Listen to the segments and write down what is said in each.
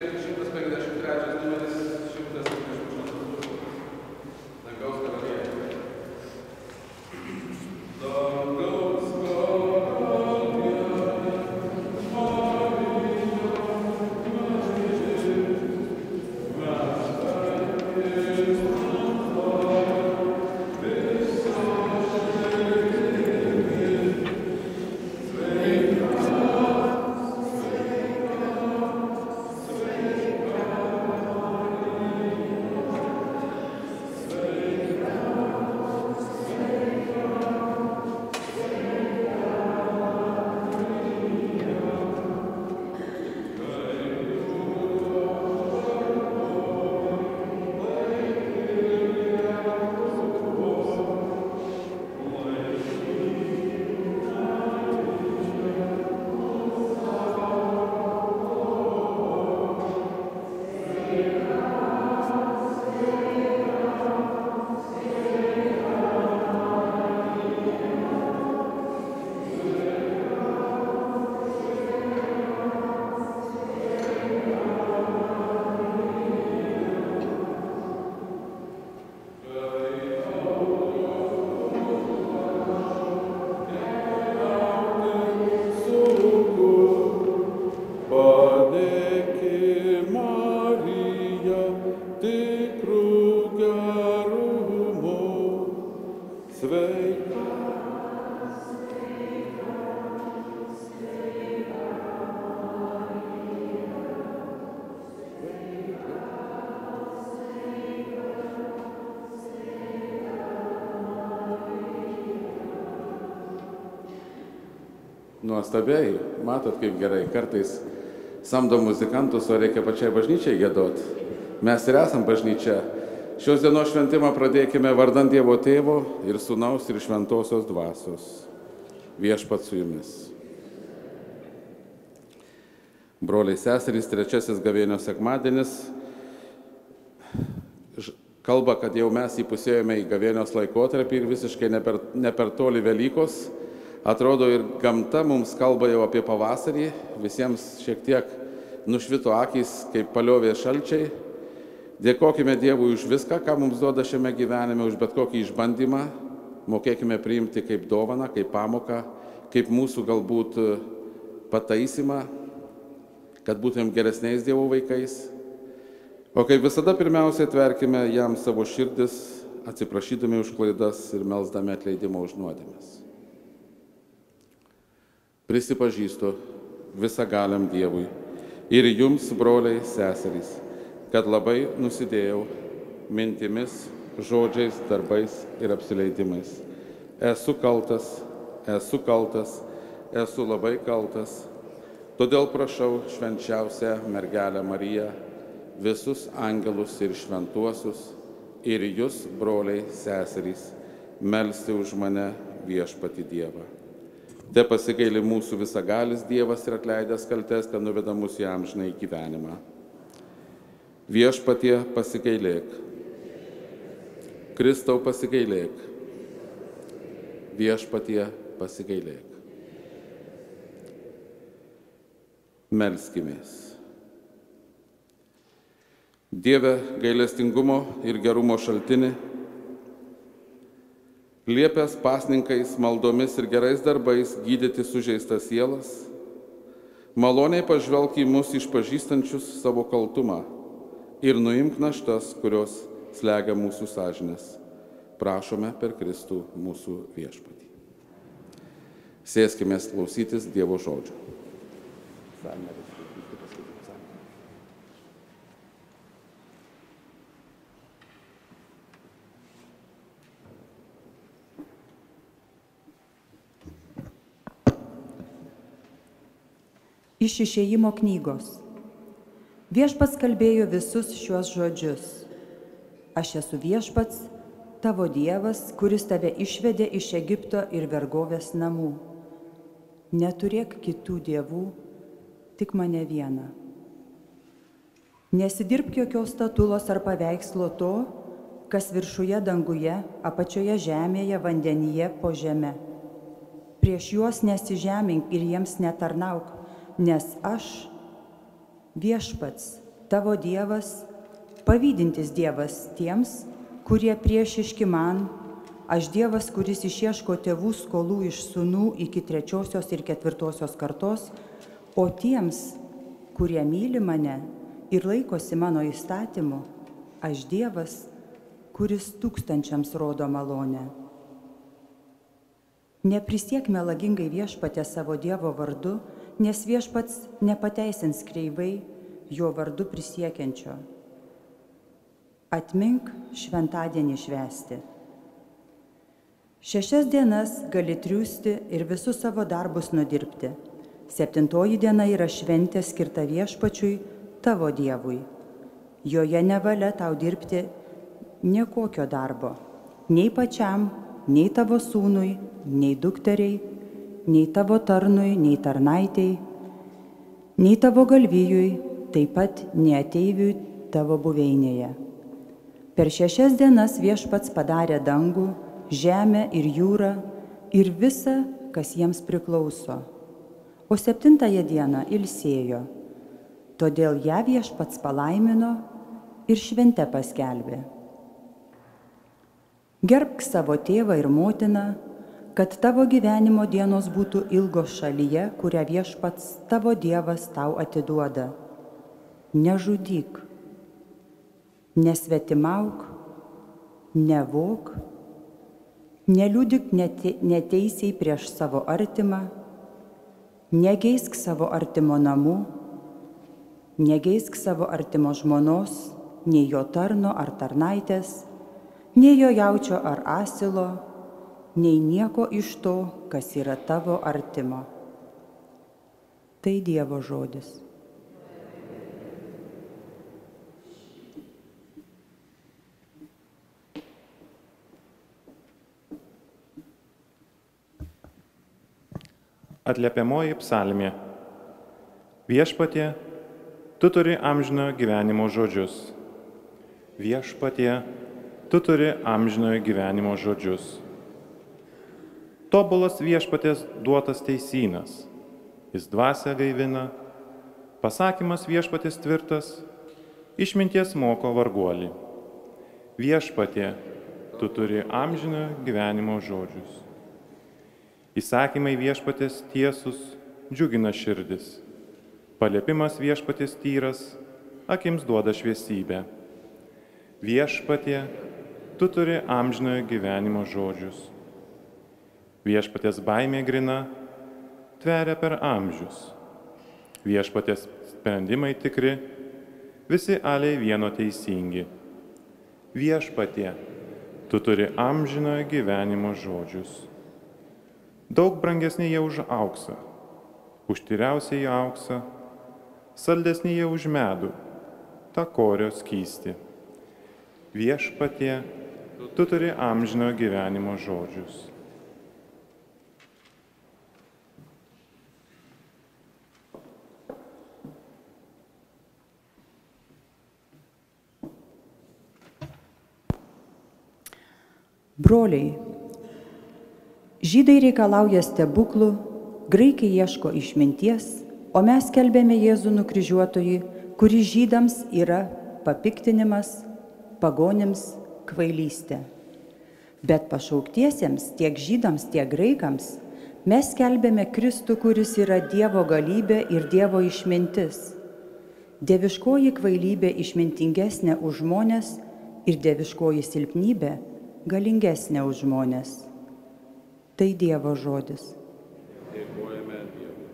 153 numeris 172 Dangaus karalystė. Dangaus Nuostabiai, matot kaip gerai, kartais samdo muzikantus, o reikia pačiai bažnyčiai giedot. Mes ir esam bažnyčia. Šios dienos šventimą pradėkime vardant Dievo Tėvo ir Sūnaus ir Šventosios Dvasios. Viešpats su jumis. Broliai seserys, trečiasis gavėnios sekmadienis kalba, kad jau mes įpusėjome į gavėnios laikotarpį ir visiškai ne per toli Velykos. Atrodo, ir gamta mums kalba jau apie pavasarį, visiems šiek tiek nušvito akys, kaip paliovė šalčiai. Dėkokime Dievui už viską, ką mums duoda šiame gyvenime, už bet kokį išbandymą. Mokėkime priimti kaip dovaną, kaip pamoką, kaip mūsų galbūt pataisymą, kad būtumėm geresniais Dievo vaikais. O kaip visada, pirmiausiai atverkime jam savo širdis, atsiprašydami už klaidas ir melsdami atleidimo už nuodėmes. Prisipažįstu visagaliam Dievui ir jums, broliai, seserys, kad labai nusidėjau mintimis, žodžiais, darbais ir apsileidimais. Esu kaltas, esu labai kaltas. Todėl prašau švenčiausią mergelę Mariją, visus angelus ir šventuosius ir jūs, broliai, seserys, melsti už mane viešpatį Dievą. Te pasigaili mūsų visagalis Dievas ir atleidęs kaltes, kad nuveda mus į amžinąjį gyvenimą. Viešpatie pasigailėk. Kristau pasigailėk. Viešpatie pasigailėk. Melskimės. Dieve gailestingumo ir gerumo šaltini, liepęs pasninkais, maldomis ir gerais darbais gydyti sužeistas sielas, maloniai pažvelk į mus išpažįstančius savo kaltumą ir nuimk naštas, kurios slegia mūsų sąžinės. Prašome per Kristų mūsų viešpatį. Sėskime klausytis Dievo žodžio. Iš Išėjimo knygos. Viešpats kalbėjo visus šiuos žodžius. Aš esu viešpats, tavo Dievas, kuris tave išvedė iš Egipto ir vergovės namų. Neturėk kitų dievų, tik mane vieną. Nesidirbk jokios statulos ar paveikslo to, kas viršuje danguje, apačioje žemėje, vandenyje, po žeme. Prieš juos nesižemink ir jiems netarnauk, nes aš, viešpats, tavo Dievas, pavydintis Dievas tiems, kurie priešiški man, aš Dievas, kuris išieško tėvų skolų iš sūnų iki 3. ir 4. kartos, o tiems, kurie myli mane ir laikosi mano įstatymų, aš Dievas, kuris tūkstančiams rodo malonę. Neprisiek melagingai Viešpatie savo Dievo vardu, nes Viešpats nepateisins kreivai jo vardu prisiekiančio. Atmink šventadienį švęsti. 6 dienas gali triūsti ir visus savo darbus nudirbti. 7. diena yra šventė skirta Viešpačiui, tavo Dievui. Joje nevalia tau dirbti niekokio darbo, nei pačiam, nei tavo sūnui, nei dukteriai, nei tavo tarnui, nei tarnaitei, nei tavo galvijui, taip pat nei ateiviui tavo buveinėje. Per 6 dienas Viešpats padarė dangų, žemę ir jūrą ir visa, kas jiems priklauso. O 7. dieną ilsėjo. Todėl ją Viešpats palaimino ir švente paskelbė. Gerbk savo tėvą ir motiną, kad tavo gyvenimo dienos būtų ilgos šalyje, kurią Viešpats tavo Dievas tau atiduoda. Nežudyk, nesvetimauk, nevok, neliudyk neteisiai prieš savo artimą, negeisk savo artimo namų, negeisk savo artimo žmonos, nei jo tarno ar tarnaitės, nei jo jaučio ar asilo, nei nieko iš to, kas yra tavo artimo. Tai Dievo žodis. Atliepiamoji psalmė. Viešpatie, tu turi amžinojo gyvenimo žodžius. Viešpatie, tu turi amžinojo gyvenimo žodžius. Tobulas Viešpaties duotas teisynas, jis dvasią gaivina, pasakymas Viešpaties tvirtas, išminties moko varguolį. Viešpatie, tu turi amžinojo gyvenimo žodžius. Įsakymai Viešpaties tiesus džiugina širdis. Paliepimas Viešpaties tyras akims duoda šviesybę. Viešpatie, tu turi amžinojo gyvenimo žodžius. Viešpaties baimė grina, tveria per amžius. Viešpaties sprendimai tikri, visi aliai vieno teisingi. Viešpatie, tu turi amžinojo gyvenimo žodžius. Daug brangesni jie už auksą, už tyriausią jie auksą, saldesni jie už medų, tą korio skystį. Viešpatie, tu turi amžinojo gyvenimo žodžius. Broliai, žydai reikalauja stebuklų, graikai ieško išminties, o mes skelbėme Jėzų nukryžiuotojį, kuris žydams yra papiktinimas, pagonims kvailystė. Bet pašauktiesiems, tiek žydams, tiek graikams, mes skelbėme Kristų, kuris yra Dievo galybė ir Dievo išmintis. Dieviškoji kvailybė išmintingesnė už žmones ir dieviškoji silpnybė galingesnė už žmones. Tai Dievo žodis. Dėkojame Dievui.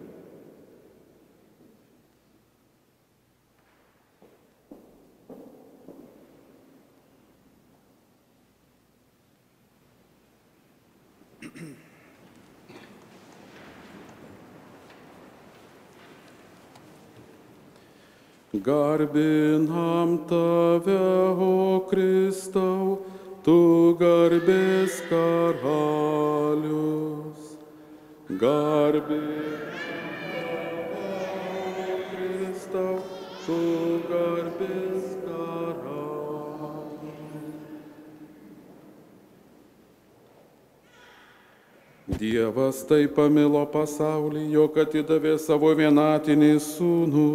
Garbinam tave, o Kristau, tu garbės karalius. Garbinam tave, o Kristau, tu garbės karalius. Dievas taip pamilo pasaulį, jog atidavė savo vienatinį sūnų,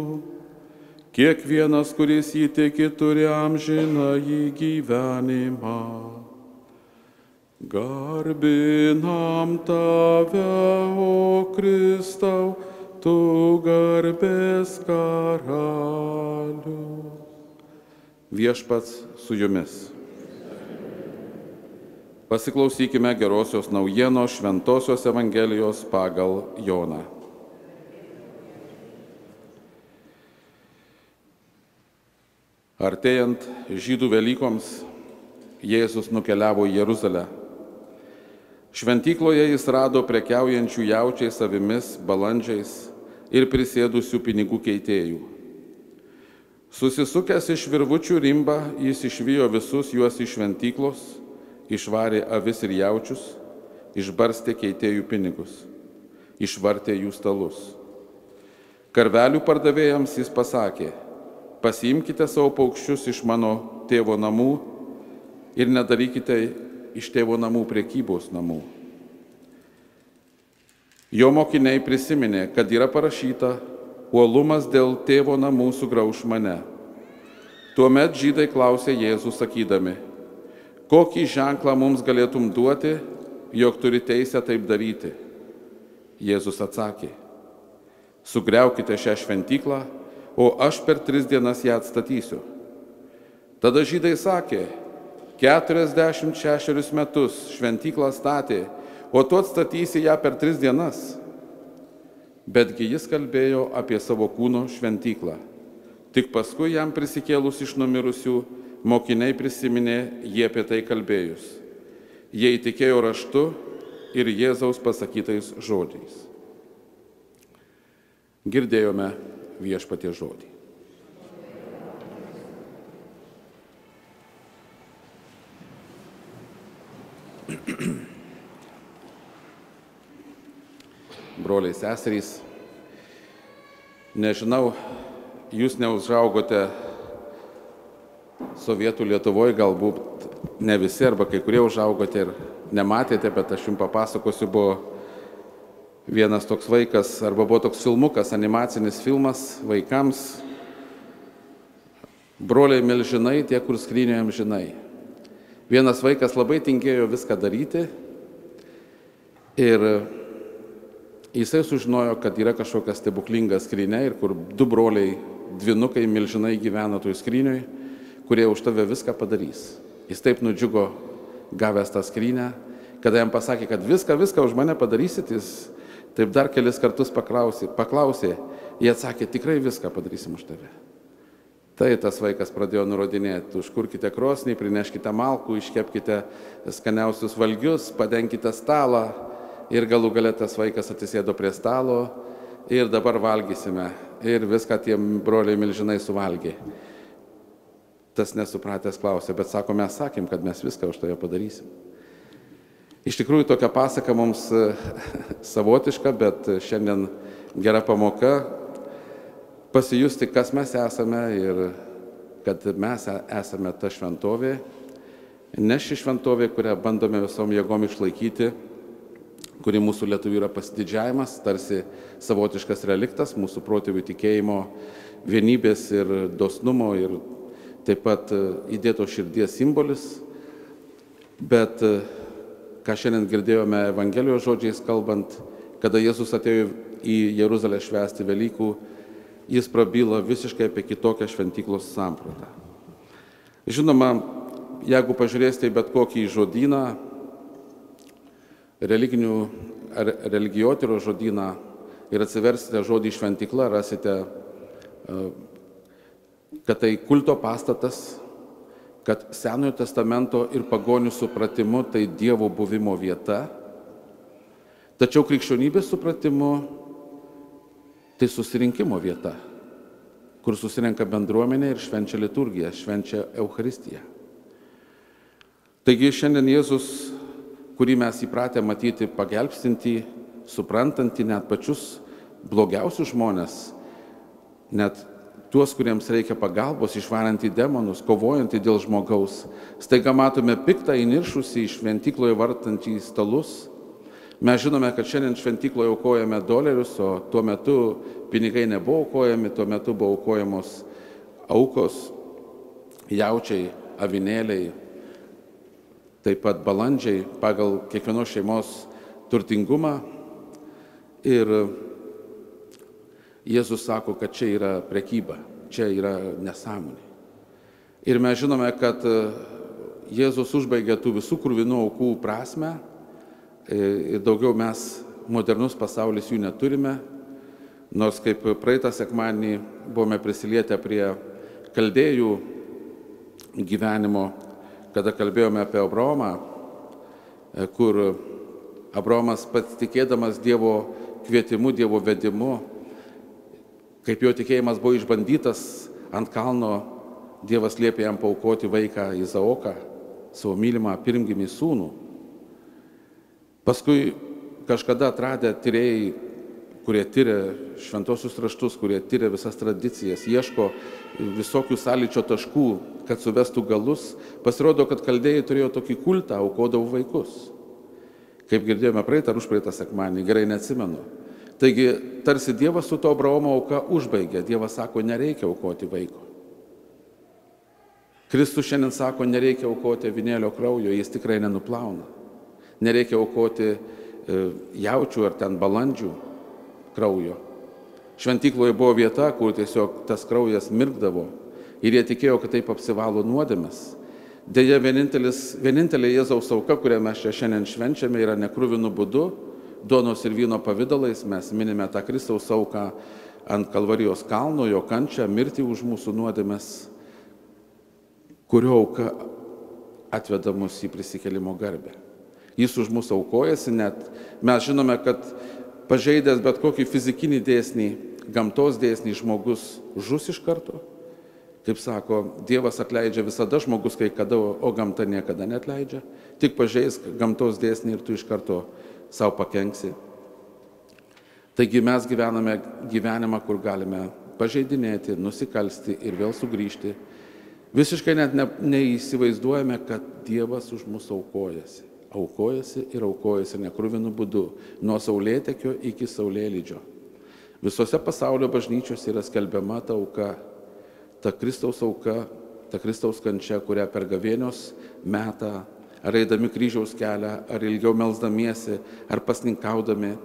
Kiekvienas, kuris jį tiki, turi amžinąjį gyvenimą. Garbinam tave, o Kristau, tu garbės karalius. Viešpats su jumis. Pasiklausykime gerosios naujienos Šventosios Evangelijos pagal Joną. Artėjant žydų Velykoms, Jėzus nukeliavo į Jeruzalę. Šventykloje jis rado prekiaujančių jaučiais avimis, balandžiais ir prisėdusių pinigų keitėjų. Susisukęs iš virvučių rimbą, jis išvijo visus juos iš šventyklos, išvarė avis ir jaučius, išbarstė keitėjų pinigus, išvartė jų stalus. Karvelių pardavėjams jis pasakė: pasiimkite savo paukščius iš mano tėvo namų ir nedarykite iš tėvo namų prekybos namų. Jo mokiniai prisiminė, kad yra parašyta: uolumas dėl tėvo namų sugrauš mane. Tuomet žydai klausė Jėzų sakydami: kokį ženklą mums galėtum duoti, jog turi teisę taip daryti? Jėzus atsakė: sugriaukite šią šventyklą, o aš per 3 dienas ją atstatysiu. Tada žydai sakė: 46 metus šventyklą statė, o tu atstatysi ją per 3 dienas. Betgi jis kalbėjo apie savo kūno šventyklą. Tik paskui jam prisikėlus iš numirusių, mokiniai prisiminė jie apie tai kalbėjus. Jie įtikėjo raštu ir Jėzaus pasakytais žodžiais. Girdėjome Viešpaties žodį. Broliai, seserys, nežinau, jūs neužaugote Sovietų Lietuvoje, galbūt ne visi, arba kai kurie užaugote ir nematėte, bet aš jums papasakosiu, buvo vienas toks vaikas, arba buvo toks filmukas, animacinis filmas vaikams, Broliai Milžinai, tie, kur skrynioje amžinai. Vienas vaikas labai tingėjo viską daryti ir jisai sužinojo, kad yra kažkokia stebuklinga skrynė ir kur 2 broliai, dvynukai milžinai gyvena toj skrynioj, kurie už tave viską padarys. Jis taip nudžiugo gavęs tą skrynę, kada jam pasakė, kad viską už mane padarysit, jis taip dar kelis kartus paklausė, jie atsakė, tikrai viską padarysim už tave. Tai tas vaikas pradėjo nurodinėti: užkurkite krosnį, prineškite malkų, iškepkite skaniausius valgius, padenkite stalą. Ir galų gale tas vaikas atsisėdo prie stalo ir dabar valgysime. Ir viską tie broliai milžinai suvalgė. Tas nesupratęs klausė, bet sako, mes sakėm, kad mes viską už tave padarysim. Iš tikrųjų, tokia pasaka mums savotiška, bet šiandien gera pamoka pasijusti, kas mes esame ir kad mes esame ta šventovė, ne ši šventovė, kurią bandome visom jėgom išlaikyti, kuri mūsų lietuvių yra pasididžiavimas, tarsi savotiškas reliktas, mūsų protėvių tikėjimo, vienybės ir dosnumo ir taip pat įdėto širdies simbolis. Bet, ką šiandien girdėjome Evangelijos žodžiais kalbant, kada Jėzus atėjo į Jeruzalę švęsti Velykų, jis prabyla visiškai apie kitokią šventyklos sampratą. Žinoma, jeigu pažiūrėsite į bet kokį žodyną, religijotyros žodyną ir atsiversite žodį šventykla, rasite, kad tai kulto pastatas, kad Senojo testamento ir pagonių supratimu tai Dievo buvimo vieta, tačiau krikščionybės supratimu tai susirinkimo vieta, kur susirenka bendruomenė ir švenčia liturgiją, švenčia Eucharistiją. Taigi šiandien Jėzus, kurį mes įpratę matyti pagelbstintį, suprantantį net pačius blogiausius žmonės, net tuos, kuriems reikia pagalbos, išvarantį demonus, kovojantį dėl žmogaus, staiga matome piktą įniršusį šventykloje vartantį stalus. Mes žinome, kad šiandien šventykloje aukojame dolerius, o tuo metu pinigai nebuvo aukojami, tuo metu buvo aukojamos aukos, jaučiai, avinėliai, taip pat balandžiai pagal kiekvienos šeimos turtingumą. Ir Jėzus sako, kad čia yra prekyba, čia yra nesąmonė. Ir mes žinome, kad Jėzus užbaigė tų visų kruvinų aukų prasme ir daugiau mes, modernus pasaulis, jų neturime. Nors kaip praeitą sekmadienį buvome prisilietę prie kaldėjų gyvenimo, kada kalbėjome apie Abraomą, kur Abraomas pats tikėdamas Dievo kvietimu, Dievo vedimu, kaip jo tikėjimas buvo išbandytas ant kalno, Dievas liepė jam paaukoti vaiką Izaoką, savo mylimą pirmgimį sūnų. Paskui kažkada atradę tyrėjai, kurie tyria šventosius raštus, kurie tyria visas tradicijas, ieško visokių sąlyčio taškų, kad suvestų galus, pasirodo, kad kaldėjai turėjo tokį kultą, aukodavo vaikus. Kaip girdėjome praeitą ar užpraeitą sekmadienį, gerai neatsimenu. Taigi, tarsi Dievas su to Abraomo auka užbaigė. Dievas sako, nereikia aukoti vaiko. Kristus šiandien sako, nereikia aukoti avinėlio kraujo, jis tikrai nenuplauna. Nereikia aukoti jaučių ar ten balandžių kraujo. Šventykloje buvo vieta, kur tiesiog tas kraujas mirkdavo ir jie tikėjo, kad taip apsivalo nuodėmes. Deja, vienintelė Jėzaus auka, kurią mes čia šiandien švenčiame, yra nekruvinų būdu, duonos ir vyno pavidalais. Mes minime tą Kristaus auką ant Kalvarijos kalno, jo kančią, mirtį už mūsų nuodėmes, kurio auka atveda mus į prisikėlimo garbę. Jis už mus aukojasi, net mes žinome, kad pažeidęs bet kokį fizikinį dėsnį, gamtos dėsnį, žmogus žus iš karto. Kaip sako, Dievas atleidžia visada, žmogus kai kada, o gamta niekada neatleidžia. Tik pažeisk gamtos dėsnį ir tu iš karto savo pakenksi. Taigi mes gyvename gyvenimą, kur galime pažeidinėti, nusikalsti ir vėl sugrįžti. Visiškai net neįsivaizduojame, kad Dievas už mus aukojasi. Aukojasi ir aukojasi nekruvinų būdu, nuo saulėtekio iki saulėlydžio. Visose pasaulio bažnyčiose yra skelbiama ta auka, ta Kristaus auka, ta Kristaus kančia, kurią per gavėnios metą, ar eidami kryžiaus kelią, ar ilgiau melsdamiesi, ar pasninkaudami.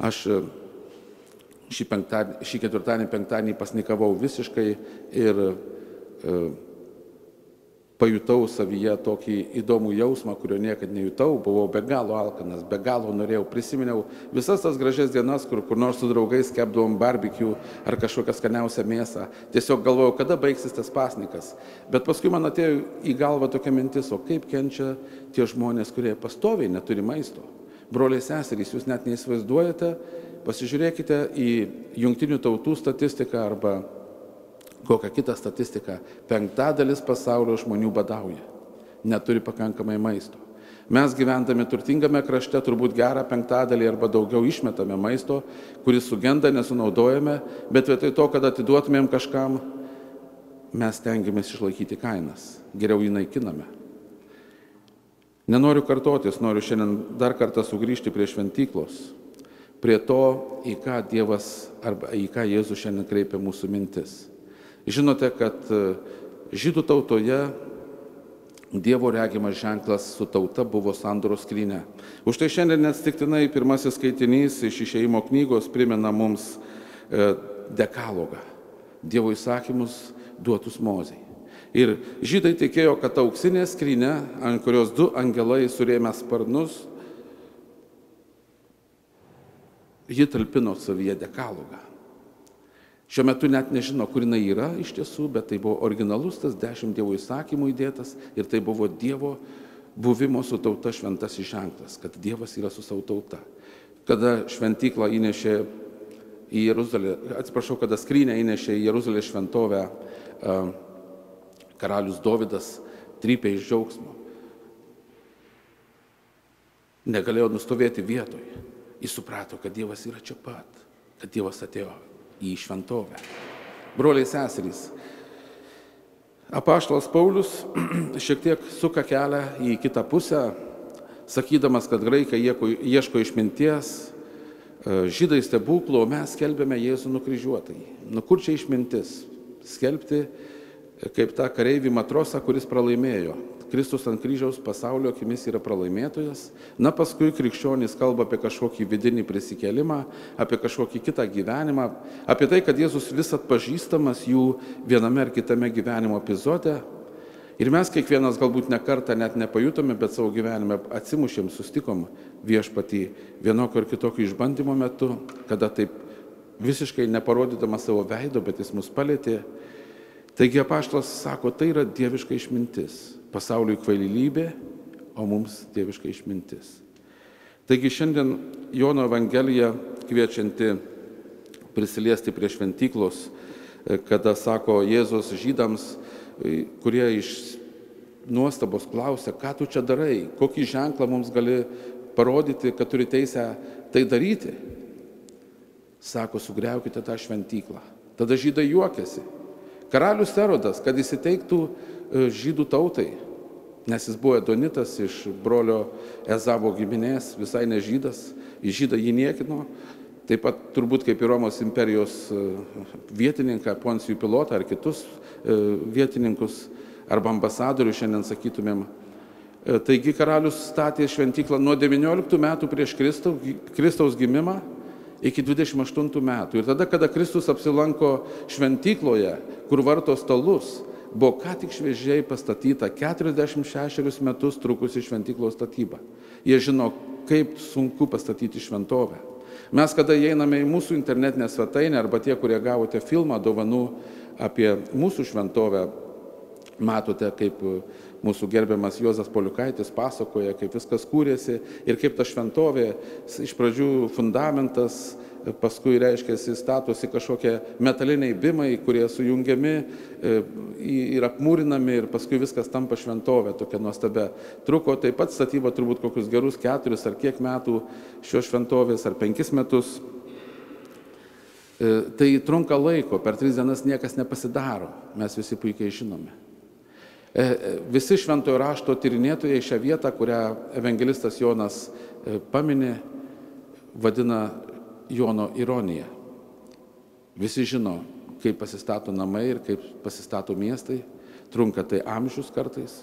Aš šį ketvirtadienį, penktadienį pasninkavau visiškai ir pajutau savyje tokį įdomų jausmą, kurio niekad nejutau, buvau be galo alkanas, be galo norėjau, prisiminiau visas tas gražias dienas, kur nors su draugais kepdavom barbecue ar kažkokią skaniausią mėsą. Tiesiog galvojau, kada baigsis tas pasninkas. Bet paskui man atėjo į galvą tokia mintis, o kaip kenčia tie žmonės, kurie pastoviai neturi maisto. Broliai seserys, jūs net neįsivaizduojate, pasižiūrėkite į Jungtinių tautų statistiką arba kokią kitą statistiką. 5% pasaulio žmonių badauja, neturi pakankamai maisto. Mes gyvendami turtingame krašte turbūt gerą 5% arba daugiau išmetame maisto, kuris sugenda, nesunaudojame, bet vietoj to, kad atiduotumėm kažkam, mes stengiamės išlaikyti kainas, geriau jį naikiname. Nenoriu kartotis, noriu šiandien dar kartą sugrįžti prie šventyklos, prie to, į ką Dievas arba į ką Jėzus šiandien kreipia mūsų mintis. Žinote, kad žydų tautoje Dievo regimas ženklas su tauta buvo sandoros skrynia. Už tai šiandien neatsitiktinai pirmasis skaitinys iš Išėjimo knygos primena mums dekalogą, Dievo įsakymus duotus Mozei. Ir žydai tikėjo, kad auksinė skrynia, ant kurios 2 angelai surėmę sparnus, ji talpino savyje dekalogą. Šiuo metu net nežino, kur jinai yra iš tiesų, bet tai buvo originalus tas 10 Dievo įsakymų įdėtas ir tai buvo Dievo buvimo su tauta šventasis ženklas, kad Dievas yra su savo tauta. Kada šventyklą įnešė į Jeruzalę, kada skrynę įnešė į Jeruzalės šventovę karalius Dovydas, trypė iš džiaugsmo. Negalėjo nustovėti vietoje. Jis suprato, kad Dievas yra čia pat, kad Dievas atėjo į šventovę. Broliai seserys, apaštalas Paulius šiek tiek suka kelią į kitą pusę, sakydamas, kad graikai ieško išminties, žydai stebuklų, o mes skelbėme Jėzų nukryžiuotąjį. Nu kur čia išmintis? skelbti kaip tą kareivį matrosą, kuris pralaimėjo. Kristus ant kryžiaus pasaulio akimis yra pralaimėtojas. Na, paskui krikščionys kalba apie kažkokį vidinį prisikėlimą, apie kažkokį kitą gyvenimą, apie tai, kad Jėzus vis atpažįstamas jų viename ar kitame gyvenimo epizode. Ir mes kiekvienas galbūt ne kartą net nepajutome, bet savo gyvenime atsimušėm, sustikom Viešpatį vienokio ar kitokio išbandymo metu, kada taip visiškai neparodydamas savo veido, bet jis mus palėtė. Taigi apaštalas sako, tai yra dieviška išmintis. Pasauliui kvailybė, o mums dieviška išmintis. Taigi šiandien Jono Evangelija kviečianti prisiliesti prie šventyklos, kada sako Jėzus žydams, kurie iš nuostabos klausia, ką tu čia darai, kokį ženklą mums gali parodyti, kad turi teisę tai daryti. Sako, sugriaukite tą šventyklą. Tada žydai juokiasi. Karalius Erodas, kad įsiteiktų žydų tautai, nes jis buvo edonitas iš brolio Ezavo giminės, visai ne žydas, į žydą jį niekino, taip pat turbūt kaip ir Romos imperijos vietininką, Poncijų Pilotą ar kitus vietininkus, arba ambasadorių šiandien sakytumėm. Taigi karalius statė šventyklą nuo 19 metų prieš Kristaus gimimą iki 28 metų. Ir tada, kada Kristus apsilanko šventykloje, kur varto stalus, buvo ką tik šviežiai pastatyta 46 metus trukusi šventyklos statyba. Jie žino, kaip sunku pastatyti šventovę. Mes, kada įeiname į mūsų internetinę svetainę, arba tie, kurie gavote filmą dovanų apie mūsų šventovę, matote, kaip mūsų gerbiamas Juozas Poliukaitis pasakoja, kaip viskas kūrėsi ir kaip ta šventovė iš pradžių fundamentas, paskui reiškiasi statosi kažkokie metaliniai bimai, kurie sujungiami ir apmūrinami ir paskui viskas tampa šventovė, tokia nuostabia. Truko taip pat statyba turbūt kokius gerus 4 ar kiek metų šios šventovės, ar 5 metus. Tai trunka laiko, per 3 dienas niekas nepasidaro, mes visi puikiai žinome. Visi šventojo rašto tyrinėtojai šią vietą, kurią evangelistas Jonas paminė, vadina Jono ironija. Visi žino, kaip pasistato namai ir kaip pasistato miestai, trunka tai amžius kartais.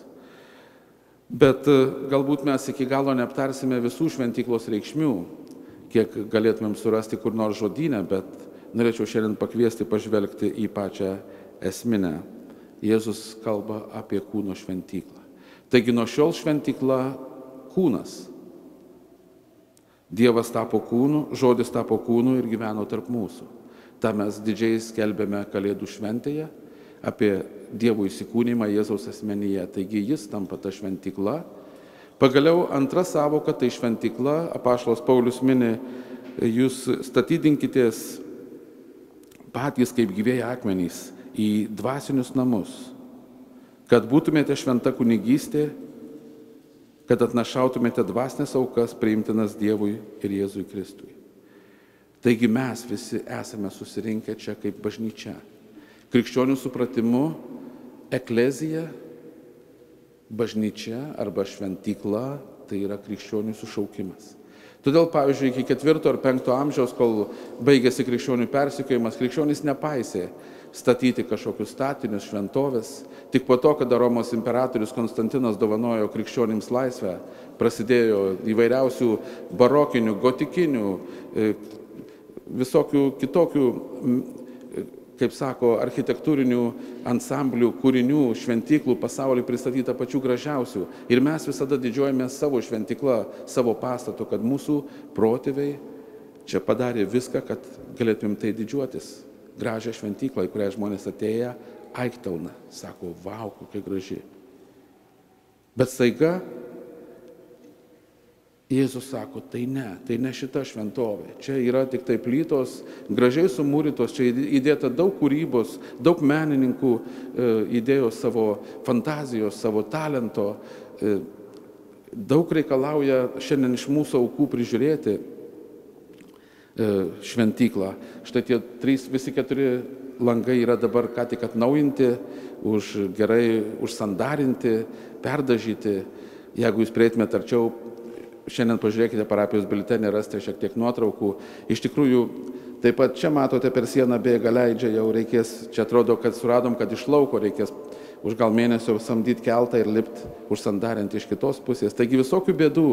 Bet galbūt mes iki galo neaptarsime visų šventyklos reikšmių, kiek galėtumėm surasti kur nors žodyne, bet norėčiau šiandien pakviesti pažvelgti į pačią esminę. Jėzus kalba apie kūno šventyklą. Taigi nuo šiol šventykla kūnas. Dievas tapo kūnu, žodis tapo kūnu ir gyveno tarp mūsų. Ta mes didžiai skelbėme Kalėdų šventėje apie Dievo įsikūnymą Jėzaus asmenyje. Taigi jis tampa ta šventykla. Pagaliau antra savoka, tai šventykla, apaštalas Paulius mini, jūs statydinkitės patys kaip gyvieji akmenys į dvasinius namus, kad būtumėte šventa kunigystė, kad atnašautumėte dvasinės aukas priimtinas Dievui ir Jėzui Kristui. Taigi mes visi esame susirinkę čia kaip bažnyčia. Krikščionių supratimu, eklezija, bažnyčia arba šventykla, tai yra krikščionių sušaukimas. Todėl, pavyzdžiui, iki 4 ar 5 amžiaus, kol baigėsi krikščionių persekiojimas, krikščionys nepaisė statyti kažkokius statinius, šventovės. Tik po to, kada Romos imperatorius Konstantinas dovanojo krikščionims laisvę, prasidėjo įvairiausių barokinių, gotikinių, visokių kitokių, kaip sako, architektūrinių ansamblių, kūrinių, šventyklų pasaulyje pristatyta pačių gražiausių. Ir mes visada didžiuojamės savo šventyklą, savo pastatu, kad mūsų protėviai čia padarė viską, kad galėtumėm tai didžiuotis. Gražią šventyklą, į kurią žmonės atėję, aiktelna, sako, vau, kokia graži. Bet staiga Jėzus sako, tai ne šita šventovė. Čia yra tik tai plytos, gražiai sumūrytos, čia įdėta daug kūrybos, daug menininkų įdėjo savo fantazijos, savo talento. Daug reikalauja šiandien iš mūsų aukų prižiūrėti šventyklą. Štai tie 3, visi 4 langai yra dabar ką tik atnaujinti, gerai užsandarinti, perdažyti. Jeigu jūs prieitumėte arčiau, šiandien pažiūrėkite parapijos biuletenį, rasite šiek tiek nuotraukų. Iš tikrųjų, Taip pat čia matote per sieną bėga, leidžia, jau reikės, čia atrodo, kad suradom, kad iš lauko reikės už gal mėnesio samdyti keltą ir lipti užsandarinti iš kitos pusės. Taigi visokių bėdų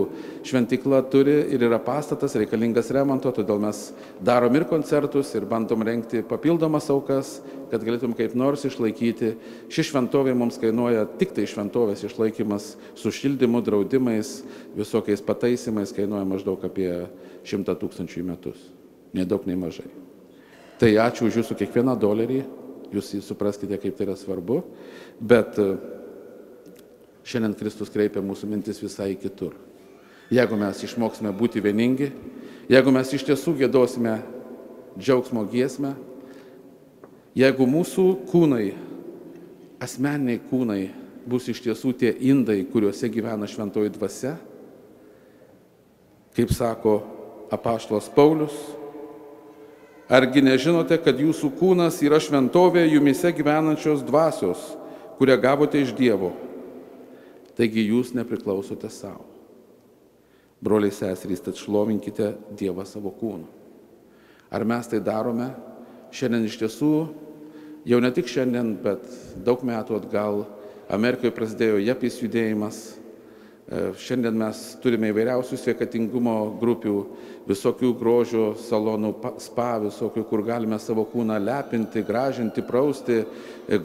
šventykla turi ir yra pastatas reikalingas remonto, todėl mes darom ir koncertus ir bandom rengti papildomas aukas, kad galėtum kaip nors išlaikyti. Ši šventovė mums kainuoja, tik tai šventovės išlaikymas su šildymu, draudimais, visokiais pataisimais kainuoja maždaug apie 100 000 į metus. Nei daug, nei mažai. Tai ačiū už jūsų kiekvieną dolerį, jūs supraskite, kaip tai yra svarbu, bet šiandien Kristus kreipia mūsų mintis visai kitur. Jeigu mes išmoksime būti vieningi, jeigu mes iš tiesų giedosime džiaugsmo giesmę, jeigu mūsų kūnai, asmeniniai kūnai bus iš tiesų tie indai, kuriuose gyvena šventoji dvasia, kaip sako apaštalas Paulius, argi nežinote, kad jūsų kūnas yra šventovė jumyse gyvenančios dvasios, kurią gavote iš Dievo? Taigi jūs nepriklausote savo. Broliai seserys, tad šlovinkite Dievą savo kūnu. Ar mes tai darome? Šiandien iš tiesų, jau ne tik šiandien, bet daug metų atgal Amerikoje prasidėjo Japis judėjimas. Šiandien mes turime įvairiausių sveikatingumo grupių, visokių grožio salonų, spa, visokių, kur galime savo kūną lepinti, gražinti, prausti,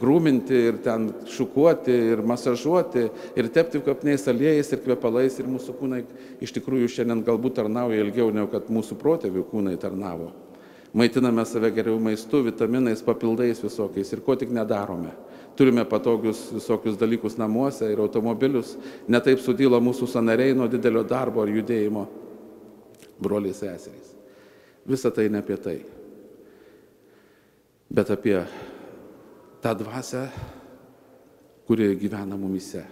grūminti ir ten šukuoti ir masažuoti ir tepti kvapniais aliejais ir kvepalais. Ir mūsų kūnai iš tikrųjų šiandien galbūt tarnauja ilgiau, negu kad mūsų protėvių kūnai tarnavo. Maitiname save geriau maistu, vitaminais, papildais visokiais ir ko tik nedarome. Turime patogius visokius dalykus namuose ir automobilius, netaip sudyla mūsų sąnariai nuo didelio darbo ar judėjimo. Broliai seserys, visa tai ne apie tai, bet apie tą dvasią, kuri gyvena mumise.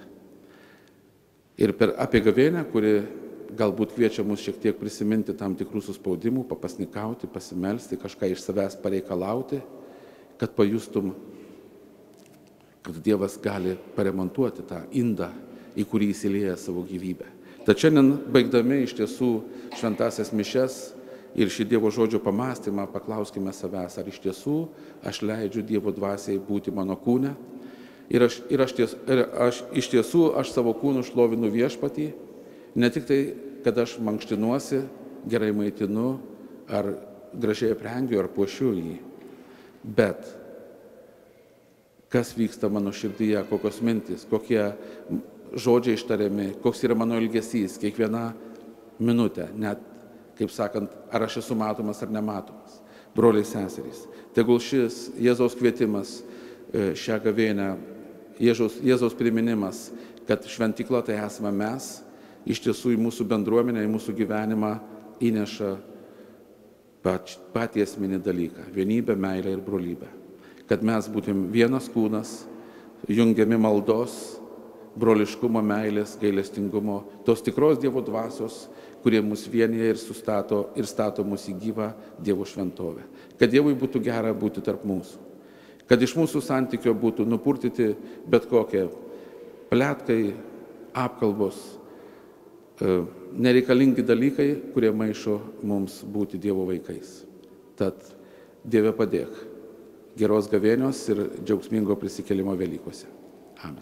Ir apie gavėnią, kuri galbūt kviečia mus šiek tiek prisiminti tam tikrų suspaudimų, papasnikauti, pasimelsti, kažką iš savęs pareikalauti, kad pajustum, kad Dievas gali paremontuoti tą indą, į kurį įsilieja savo gyvybę. Tad šiandien baigdami iš tiesų šventasias mišias ir šį Dievo žodžio pamąstymą, paklauskime savęs, ar iš tiesų aš leidžiu Dievo dvasiai būti mano kūne ir aš iš tiesų savo kūnu šlovinu Viešpatį, ne tik tai, kad aš mankštinuosi, gerai maitinu ar gražiai aprengiu ar puošiu jį, bet kas vyksta mano širdyje, kokios mintis, kokie žodžiai ištariami, koks yra mano elgesys, kiekviena minutė, net, kaip sakant, ar aš esu matomas ar nematomas. Broliai seserys, tegul šis Jėzaus kvietimas, šią gavėnią, Jėzaus priminimas, kad šventykla tai esame mes, iš tiesų į mūsų bendruomenę, į mūsų gyvenimą įneša patį esminį dalyką – vienybę, meilę ir brolybę. Kad mes būtum vienas kūnas, jungiami maldos, broliškumo, meilės, gailestingumo, tos tikros Dievo dvasios, kurie mus vienyje ir stato mus į gyvą Dievo šventovę. Kad Dievui būtų gera būti tarp mūsų. Kad iš mūsų santykio būtų nupurtyti bet kokie pletkai, apkalbos, nereikalingi dalykai, kurie maišo mums būti Dievo vaikais. Tad Dieve padėk. Geros gavėnios ir džiaugsmingo prisikėlimo Velykose. Amen.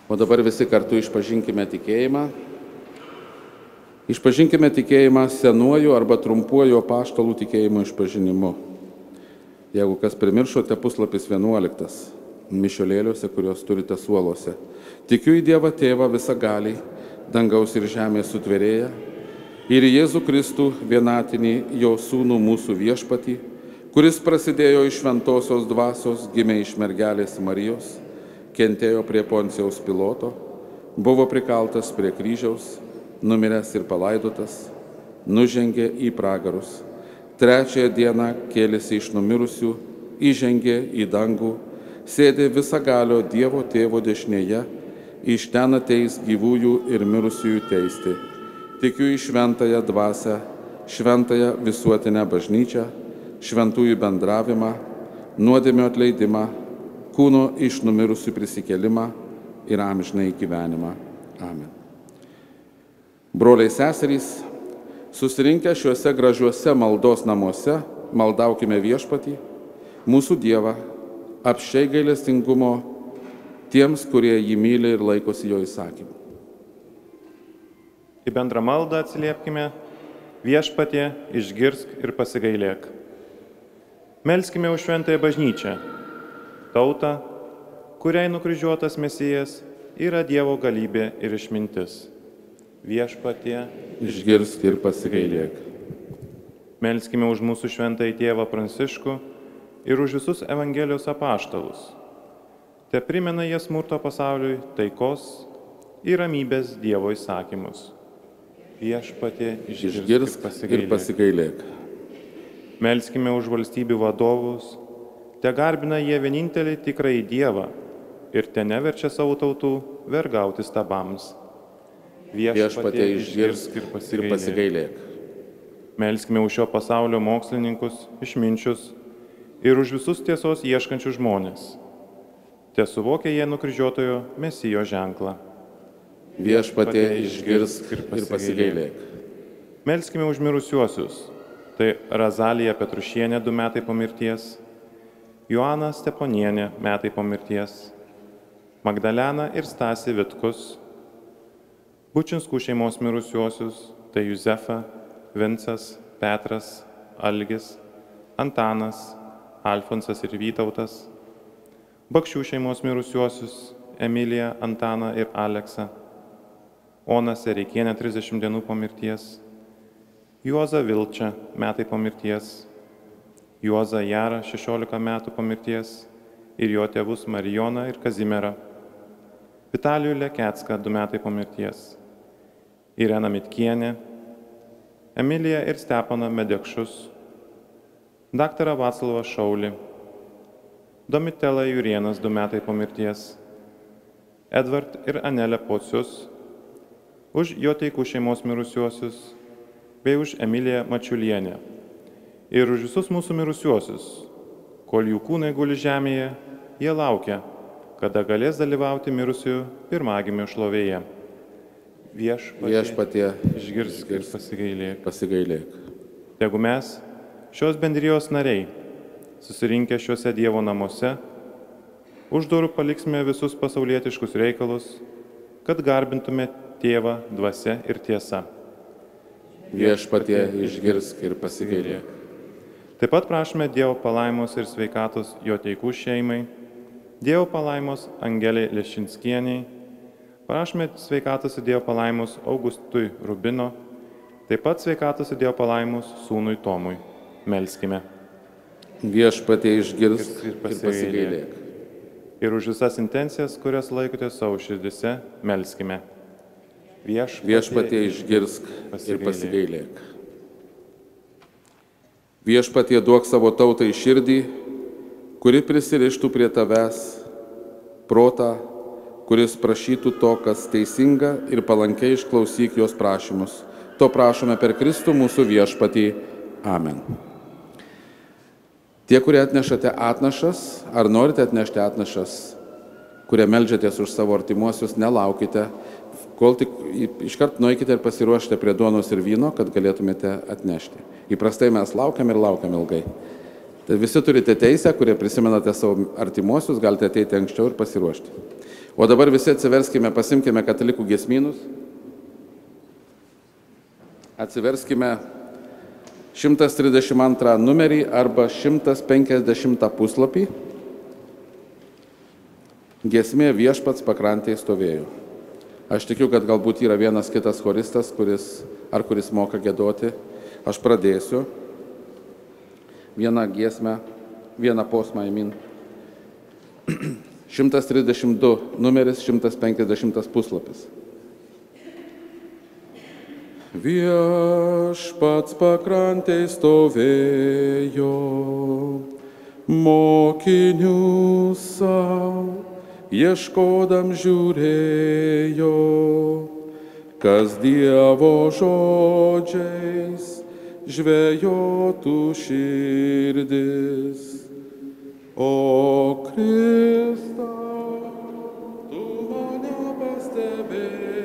O dabar visi kartu išpažinkime tikėjimą. Išpažinkime tikėjimą senuoju arba trumpuoju apaštalų tikėjimo išpažinimu. Jeigu kas primiršote, puslapis 11, mišiolėliuose, kuriuos turite suoluose. Tikiu į Dievą Tėvą visagalį, dangaus ir žemės sutvėrėją, ir į Jėzų Kristų vienatinį jo sūnų mūsų Viešpatį, kuris prasidėjo iš šventosios dvasios, gimė iš mergelės Marijos, kentėjo prie Poncijaus Piloto, buvo prikaltas prie kryžiaus, numiręs ir palaidotas, nužengė į pragarus. Trečiąją dieną kėlėsi iš numirusių, įžengė į dangų, sėdė visagalio Dievo Tėvo dešinėje, iš ten ateis gyvųjų ir mirusiųjų teisti. Tikiu į šventąją dvasią, šventąją visuotinę bažnyčią, šventųjų bendravimą, nuodėmio atleidimą, kūno iš numirusių prisikėlimą ir amžinąjį gyvenimą. Amen. Broliai seserys, susirinkę šiuose gražiuose maldos namuose, maldaukime Viešpatį, mūsų Dievą, apsčiai gailestingumo tiems, kurie jį myli ir laikosi jo įsakymų. Į bendrą maldą atsiliepkime: Viešpatie, išgirsk ir pasigailėk. Melskime už šventąją bažnyčią, tautą, kuriai nukryžiuotas Mesijas yra Dievo galybė ir išmintis. Viešpatie, Išgirsk ir pasigailėk. melskime už mūsų šventąjį tėvą Pranciškų ir už visus Evangelijos apaštalus. Te primena jie smurto pasauliui taikos ir ramybės Dievo įsakymus. Viešpatie, Išgirsk ir pasigailėk. Melskime už valstybių vadovus, te garbina jie vienintelį tikrąjį Dievą ir te neverčia savo tautų vergauti stabams. Viešpatie, išgirsk ir pasigailėk. Melskime už šio pasaulio mokslininkus, išminčius ir už visus tiesos ieškančius žmonės. Te suvokia jie nukryžiuotojo Mesijo ženklą. Viešpatie, išgirsk ir pasigailėk. Melskime už mirusiuosius. Tai Razalija Petrušienė 2 metai po mirties, Joana Steponienė metai po mirties, Magdalena ir Stasė Vitkus, Bučinskų šeimos mirusiuosius, tai Juzefa, Vincas, Petras, Algis, Antanas, Alfonsas ir Vytautas, Bakšių šeimos mirusiuosius, Emilija, Antaną ir Aleksą, Ona Sereikienė 30 dienų po mirties, Juozą Vilčą metai po mirties, Juozą Jarą 16 metų po mirties ir jo tėvus Marijoną ir Kazimierą, Vitalijų Lekecką 2 metai po mirties, Ireną Mitkienę, Emiliją ir Stepaną Medekšus, daktarą Vaclavą Šaulį, Domitelą Jurienas 2 metai po mirties, Edvard ir Anelę Pocius, už Joteikų šeimos mirusiuosius, bei už Emiliją Mačiulienę ir už visus mūsų mirusiuosius. Kol jų kūnai guli žemėje, jie laukia, kada galės dalyvauti mirusiųjų pirmagimio šlovėje. Viešpatie, išgirsk ir pasigailėk. Tegu mes, šios bendrijos nariai, susirinkę šiuose Dievo namuose, už durų paliksime visus pasaulietiškus reikalus, kad garbintume Tėvą, dvasia ir tiesa. Viešpatie, išgirsk ir pasigailėk. Taip pat prašome Dievo palaimos ir sveikatos Joteikų šeimai, Dievo palaimos Angelei Lešinskieniai, prašome sveikatos ir Dievo palaimos Augustui Rubino, taip pat sveikatos ir Dievo palaimos sūnui Tomui. Melskime. Viešpatie, išgirsk ir pasigailėk. Ir už visas intencijas, kurias laikote savo širdise, melskime. Viešpatie, išgirsk ir pasigailėk. Viešpatie, duok savo tautai širdį, kuri prisirištų prie tavęs, protą, kuris prašytų to, kas teisinga, ir palankiai išklausyk jos prašymus. To prašome per Kristų mūsų Viešpatį. Amen. Tie, kurie atnešate atnašas, ar norite atnešti atnašas, kurie meldžiatės už savo artimuosius, nelaukite, kol tik iškart nueikite ir pasiruošite prie duonos ir vyno, kad galėtumėte atnešti. Įprastai mes laukiam ir laukiam ilgai. Tai visi turite teisę, kurie prisimenate savo artimuosius, galite ateiti anksčiau ir pasiruošti. O dabar visi atsiverskime, pasimkime katalikų giesmynus. Atsiverskime 132 numerį arba 150 puslapį. Giesmė Viešpats pakrantėje stovėjo. Aš tikiu, kad galbūt yra vienas kitas choristas, kuris moka giedoti. Aš pradėsiu vieną giesmę, vieną posmą įmin. 132 numeris, 150 puslapis. Viešpats pakrantėje stovėjo, mokinių savo ieškodam žiūrėjo, kas Dievo žodžiais žvejotų širdis. O Kristau, tu mane pastebėjai,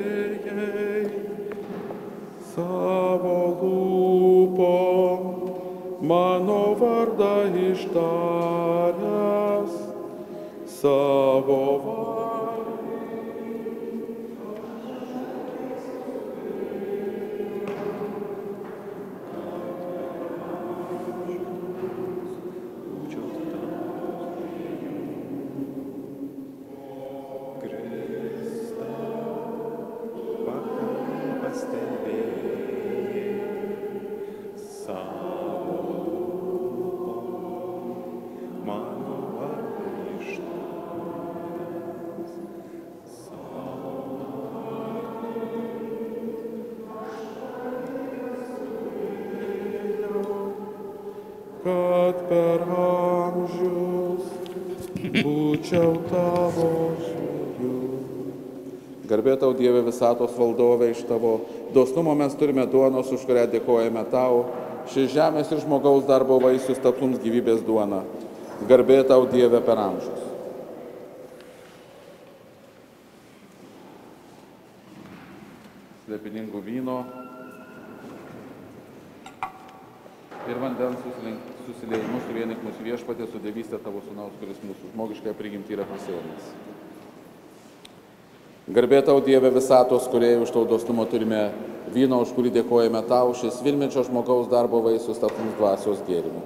savo lūpom mano vardą ištaręs, savo kad per amžius būčiau tavo žvejų. Garbė tau, Dieve visatos valdove, iš tavo dosnumo mes turime duonos, už kurią dėkojame tau. Šis žemės ir žmogaus darbo vaisius taps mums gyvybės duona. Garbė tau, Dieve, per amžius. Slėpiningų vyno ir vandens susiliejimu suvienik mūsų viešpatė su dievystė tavo sūnaus, kuris mūsų žmogiškąją prigimtį yra prisėmęs. Garbė tau, Dieve visatos, kuriai už tau dosnumo turime vyno, už kurį dėkojame tau, šis vilmečio žmogaus darbo vaisius taps mums dvasios gėrimu.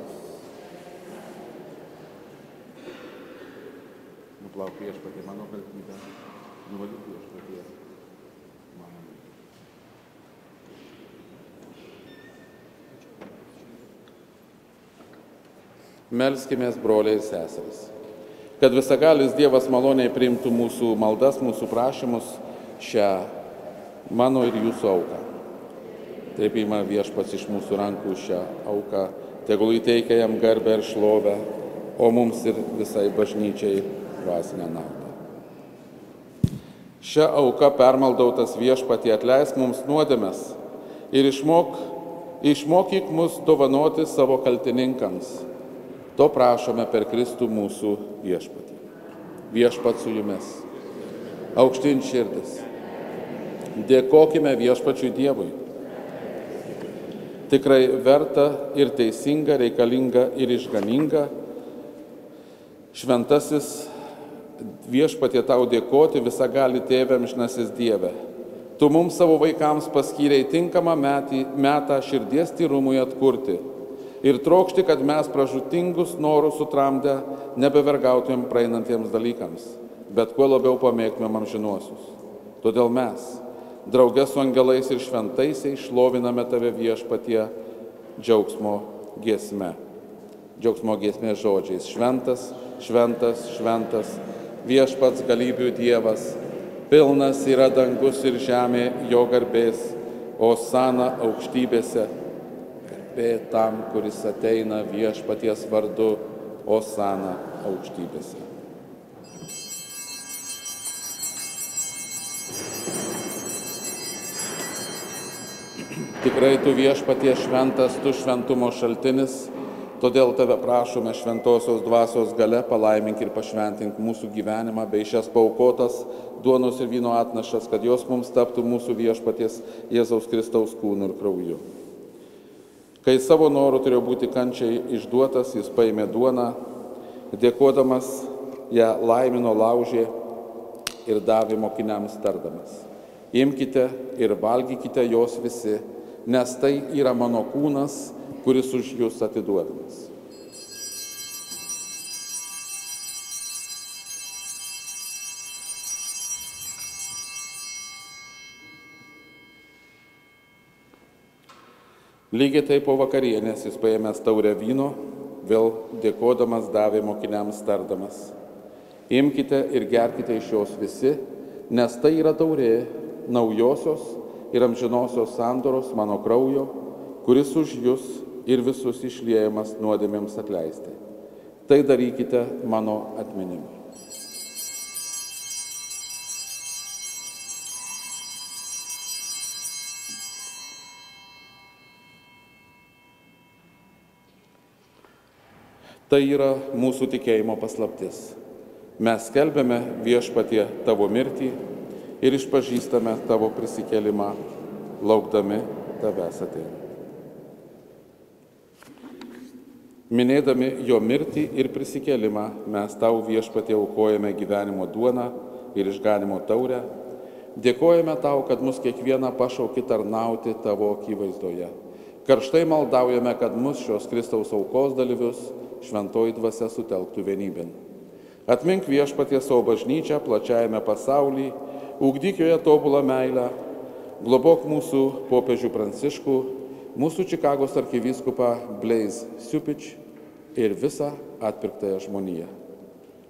Nuplauk viešpatė mano kaltybę, nuvalyk viešpatė mano. Melskimės, broliai ir seserys, kad visagalis Dievas maloniai priimtų mūsų maldas, mūsų prašymus, šią mano ir jūsų auką. Taip ima viešpats iš mūsų rankų šią auką, tegul įteikia jam garbę ir šlovę, o mums ir visai bažnyčiai dvasinę naudą. Šią auką permaldautas viešpatie atleisk mums nuodėmes ir išmokyk mus dovanoti savo kaltininkams. To prašome per Kristų mūsų viešpatį. Viešpat su jumis. Aukštyn širdis. Dėkokime viešpačiui Dievui. Tikrai verta ir teisinga, reikalinga ir išganinga. Šventasis viešpatie tau dėkoti visagali Tėve amžinasis Dieve. Tu mums savo vaikams paskyrei tinkamą metą širdies tyrumui atkurti. Ir trokšti, kad mes pražūtingus norus sutramdę nebevergautumėm praeinantiems dalykams, bet kuo labiau pamėgtumėm amžinuosius. Todėl mes, drauge su angelais ir šventaisiais, šloviname tave viešpatie džiaugsmo giesme. Džiaugsmo giesmės žodžiais. Šventas, šventas, šventas, viešpats galybių Dievas, pilnas yra dangus ir žemė jo garbės, osana aukštybėse. Tam, kuris ateina viešpaties vardu, osana aukštybėse. Tikrai tu viešpatie šventas, tu šventumo šaltinis, todėl tave prašome šventosios dvasios gale palaimink ir pašventink mūsų gyvenimą bei šias paaukotas duonos ir vyno atnašas, kad jos mums taptų mūsų viešpaties Jėzaus Kristaus kūnu ir krauju. Kai savo norų turėjo būti kančiai išduotas, jis paėmė duoną, dėkodamas ją laimino laužė ir davė mokiniams tardamas. Imkite ir valgykite jos visi, nes tai yra mano kūnas, kuris už jūs atiduodamas. Lygiai taip po vakarienės jis paėmęs taurę vyno, vėl dėkodamas davė mokiniams tardamas. Imkite ir gerkite iš jos visi, nes tai yra taurė naujosios ir amžinosios sandoros mano kraujo, kuris už jus ir visus išliejamas nuodėmėms atleisti. Tai darykite mano atminimui. Tai yra mūsų tikėjimo paslaptis. Mes skelbiame Viešpatie tavo mirtį ir išpažįstame tavo prisikėlimą, laukdami tavęs ateinant. Minėdami jo mirtį ir prisikėlimą, mes tau Viešpatie aukojame gyvenimo duoną ir išganimo taurę. Dėkojame tau, kad mus kiekvieną pašauki tarnauti tavo akivaizdoje. Karštai maldaujame, kad mus šios Kristaus aukos dalyvius šventoji dvasia sutelktų vienybėn. Atmink Viešpatie savo bažnyčią plačiajame pasaulyje, ugdyk joje tobulą meilę, globok mūsų popiežių Pranciškų, mūsų Čikagos arkivyskupą Blaise Siupič ir visą atpirktąją žmoniją.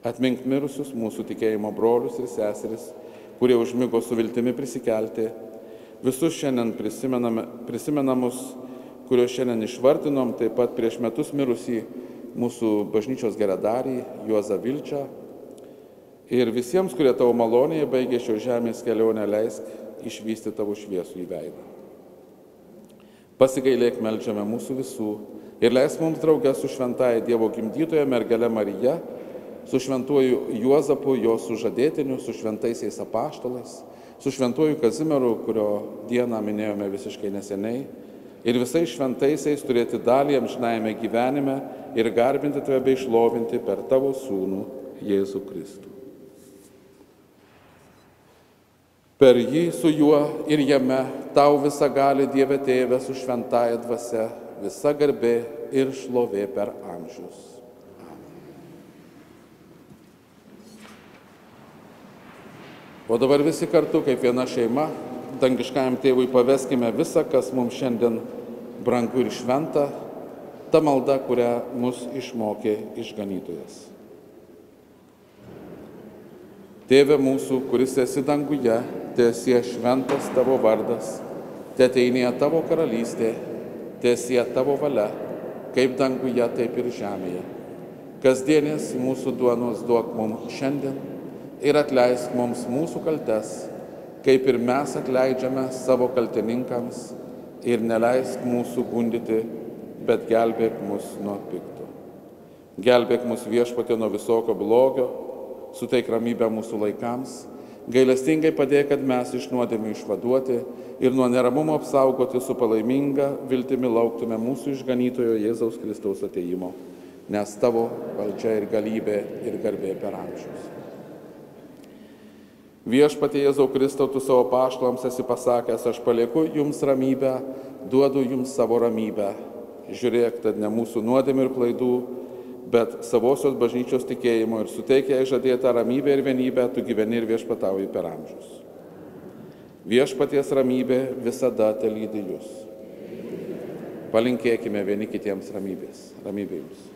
Atmink mirusius mūsų tikėjimo brolius ir seseris, kurie užmigo su viltimi prisikelti, visus šiandien prisimenamus, kuriuos šiandien išvardinom, taip pat prieš metus mirusį mūsų bažnyčios geradarį Juozą Vilčą ir visiems, kurie tavo malonėje baigė šio žemės kelionę, leisk išvysti tavo šviesų į veidą. Pasigailėk, meldžiame mūsų visų ir leisk mums draugę su šventąja Dievo gimdytoja mergele Marija, su šventuoju Juozapu, jo sužadėtiniu, su šventaisiais apaštalais, su šventuoju Kazimieru, kurio dieną minėjome visiškai neseniai, ir visais šventaisiais turėti dalį amžinajame gyvenime ir garbinti tave bei šlovinti per tavo sūnų Jėzų Kristų. Per jį, su juo ir jame tau visa gali Dieve Tėve su šventąja dvasia, visa garbė ir šlovė per amžius. O dabar visi kartu, kaip viena šeima, dangiškajam Tėvui paveskime visą, kas mums šiandien brangu ir šventa, ta malda, kurią mus išmokė išganytojas. Tėve mūsų, kuris esi danguje, teesie šventas tavo vardas, teateinie tavo karalystė, teesie tavo valia, kaip danguje, taip ir žemėje. Kasdienės mūsų duonos duok mums šiandien ir atleisk mums mūsų kaltes, kaip ir mes atleidžiame savo kaltininkams, ir neleisk mūsų gundyti, bet gelbėk mus nuo pikto. Gelbėk mus Viešpatie nuo visokio blogio, suteik ramybę mūsų laikams, gailestingai padėk, kad mes iš nuodėmių išvaduoti ir nuo neramumo apsaugoti su palaiminga viltimi lauktume mūsų išganytojo Jėzaus Kristaus atėjimo, nes tavo valdžia ir galybė ir garbė per amžius. Viešpatie Jėzau Kristau, tu savo apaštalams esi pasakęs, aš palieku jums ramybę, duodu jums savo ramybę. Žiūrėk, tad ne mūsų nuodėmių ir klaidų, bet savosios bažnyčios tikėjimo ir suteik jai žadėtą ramybę ir vienybę, tu gyveni ir viešpatauji per amžius. Viešpaties ramybė visada telydi jūs. Palinkėkime vieni kitiems ramybės. Ramybė jums.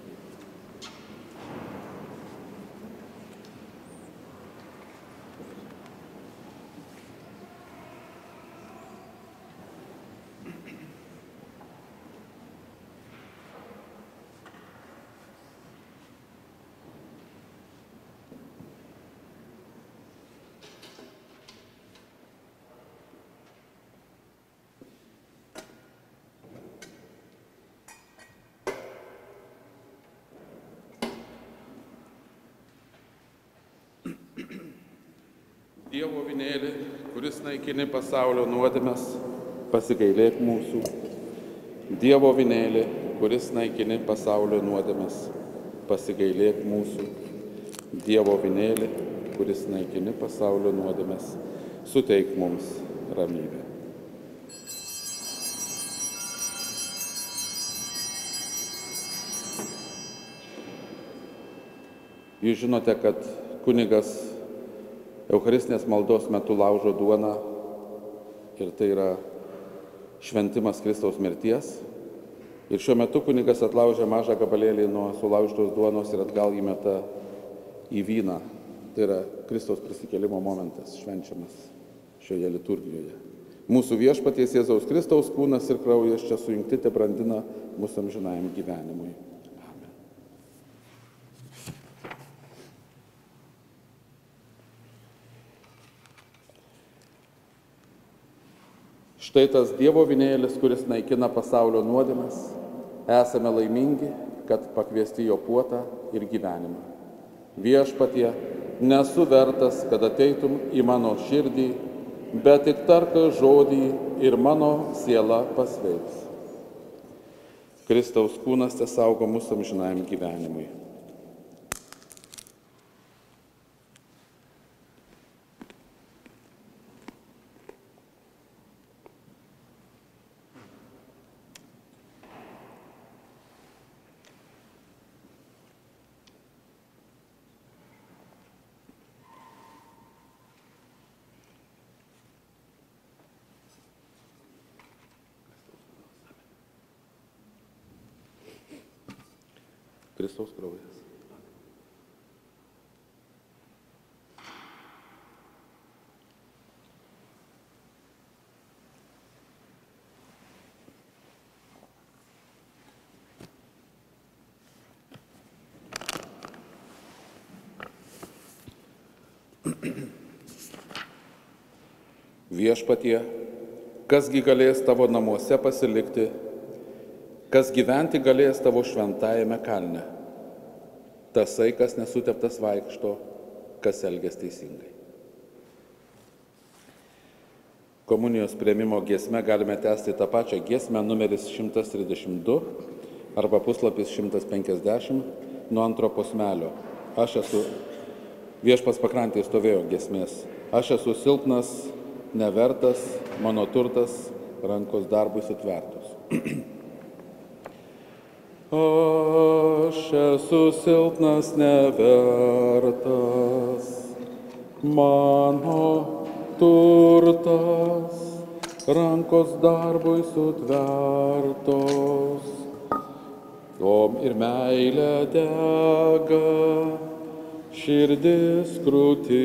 Dievo avinėli, kuris naikini pasaulio nuodėmes, pasigailėk mūsų. Dievo avinėli, kuris naikini pasaulio nuodėmes, pasigailėk mūsų. Dievo avinėli, kuris naikini pasaulio nuodėmes, suteik mums ramybę. Jūs žinote, kad kunigas Eucharistinės maldos metu laužo duoną ir tai yra šventimas Kristaus mirties. Ir šiuo metu kunigas atlaužia mažą gabalėlį nuo sulaužtos duonos ir atgal įmeta į vyną. Tai yra Kristaus prisikėlimo momentas švenčiamas šioje liturgijoje. Mūsų Viešpaties Jėzaus Kristaus kūnas ir kraujas čia sujungti te brandina mūsų amžinajam gyvenimui. Štai tas Dievo avinėlis, kuris naikina pasaulio nuodėmes, esame laimingi, kad pakviesti jo puotą ir gyvenimą. Viešpatie, nesu vertas, kad ateitum į mano širdį, bet tik tark žodį ir mano siela pasveiks. Kristaus kūnas tesaugo mūsų amžinajam gyvenimui. Kristaus kraujas. Viešpatie, kasgi galės tavo namuose pasilikti, kas gyventi galės tavo šventajame kalne. Tasai, kas nesuteptas vaikšto, kas elgias teisingai. Komunijos priėmimo giesme galime tęsti tą pačią giesmę, numeris 132 arba puslapis 150 nuo antro posmelio. Aš esu, Viešpats pakrantėje stovėjo giesmės. Aš esu silpnas, nevertas, mano turtas rankos darbui sutvertos. Aš esu silpnas, nevertas, mano turtas, rankos darbui sutvertos. Tom ir meilė dega, širdis krūtiniai.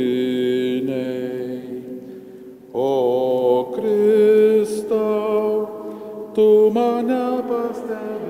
O Kristau, tu mane pastebi.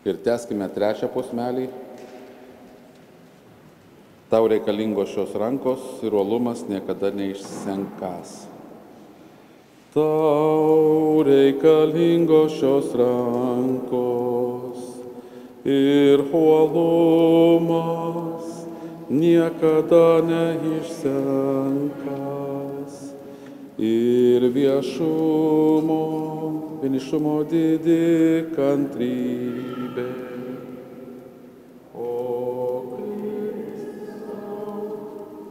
ir tęskime trečią posmelį. Tau reikalingos šios rankos ir uolumas niekada neišsenkas. Tau reikalingos šios rankos ir uolumas niekada neišsenkas. Ir vienišumo didi kantrybė. O Kristau,